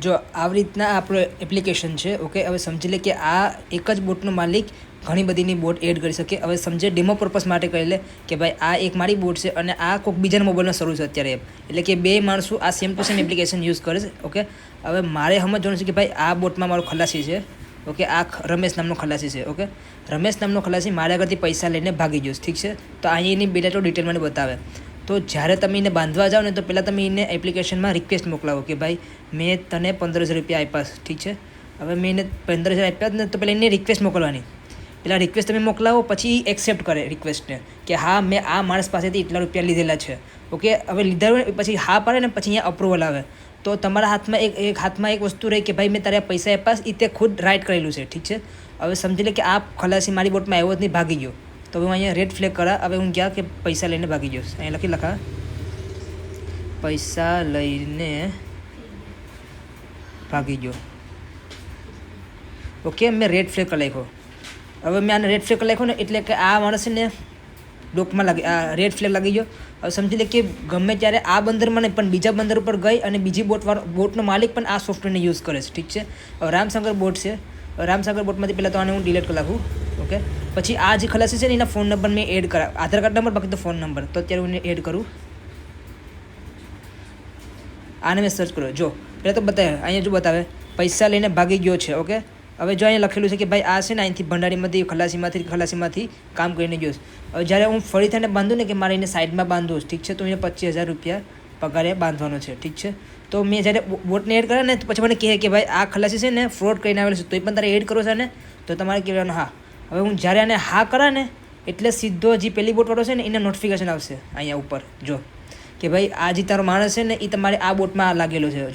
જો આવી રીતના આપણો એપ્લિકેશન છે. ઓકે, હવે સમજી લે કે આ એક જ બોટનો માલિક ઘણી બધીની બોટ એડ કરી શકે. હવે સમજે ડેમો પર્પઝ માટે કરી લે કે ભાઈ આ એક મારી બોટ છે અને આ કોઈક બીજાના મોબાઈલમાં શરૂ છે અત્યારે એપ, એટલે કે બે માણસો આ same to same application use કરે છે. ઓકે, હવે મારે સમજવાનું છે કે ભાઈ આ બોટમાં મારો ખલાસી છે. ઓકે, આ રમેશ નામનો ખલાસી છે. ઓકે, રમેશ નામનો ખલાસી મારા આગળથી પૈસા લઈને ભાગી ગયો. ઠીક છે, તો અહીં એની બેટા તો ડિટેલ મને બતાવે. તો જ્યારે તમે એને બાંધવા જાઓ ને તો પહેલાં તમે એને એપ્લિકેશનમાં રિક્વેસ્ટ મોકલાવો કે ભાઈ મેં તને 15,000 રૂપિયા આપ્યા. ઠીક છે, હવે મેં એને 15,000 આપ્યા ને તો પહેલાં એને રિક્વેસ્ટ મોકલવાની. પહેલાં રિક્વેસ્ટ તમે મોકલાવો, પછી એક્સેપ્ટ કરે રિક્વેસ્ટને કે હા મેં આ માણસ પાસેથી એટલા રૂપિયા લીધેલા છે. ઓકે, હવે લીધા હોય પછી હા પાડે ને પછી અહીંયા અપ્રુવલ આવે તો તમારા હાથમાં એક વસ્તુ રહી કે ભાઈ મેં તારે પૈસા આપ્યા એ તે ખુદ રાઇટ કરેલું છે. ઠીક છે, હવે સમજી લે કે આ ખલાસી મારી બોટમાં આવ્યો જ નહીં, ભાગી ગયો. તો હું અહીંયા રેડ ફ્લેગ કરા. હવે હું ક્યાં કે પૈસા લઈને ભાગી ગયો. અહીંયા લખા પૈસા લઈને ભાગી ગયો. ઓકે, મેં રેડ ફ્લેગ કરી નાખ્યો. હવે મેં આને રેડ ફ્લેગ કરી નાખ્યો ને એટલે કે આ માણસને ડોકમાં લાગી, આ રેડ ફ્લેગ લાગી ગયો. હવે સમજી લે કે ગમે ત્યારે આ બંદરમાં નહીં પણ બીજા બંદર ઉપર ગઈ અને બીજી બોટનો માલિક પણ આ સોફ્ટવેરને યુઝ કરે છે. ઠીક છે, હવે રામસાગર બોટ છે. રામસાગર બોટમાંથી પહેલાં તો આને હું ડિલીટ કરી નાખું. ઓકે, પછી આ જે ખલાસી છે ને એના ફોન નંબર મેં એડ કરા, આધાર કાર્ડ નંબર બાકી તો ફોન નંબર. તો અત્યારે હું એને એડ કરું. આને મેં સર્ચ કર્યો. જો પહેલાં તો બતાવે, અહીંયા જો બતાવે પૈસા લઈને ભાગી ગયો છે. ઓકે, હવે જો અહીંયા લખેલું છે કે ભાઈ આ છે ને અહીંથી ભંડારીમાંથી ખલાસીમાંથી કામ કરીને ગયો. હવે જ્યારે હું ફરીથી એને બાંધું ને કે મારે એને સાઈડમાં બાંધવું. ઠીક છે, તો એને 25,000 રૂપિયા પગારે બાંધવાનો છે. ઠીક છે, તો મેં જ્યારે બોટને એડ કરે ને તો પછી મને કહે કે ભાઈ આ ખલાસી છે ને ફ્રોડ કરીને આવેલું છે, તો એ પણ તારે એડ કરો છે ને, તો તમારે કહેવાનું હા. હવે હું જ્યારે આને હા કરા ને એટલે સીધો જે પહેલી બોટવાળો છે ને એને નોટિફિકેશન આવશે અહીંયા ઉપર જો કે ભાઈ આ જે તારો માણસ છે ને એ તમારે આ બોટમાં લાગેલો છે. જો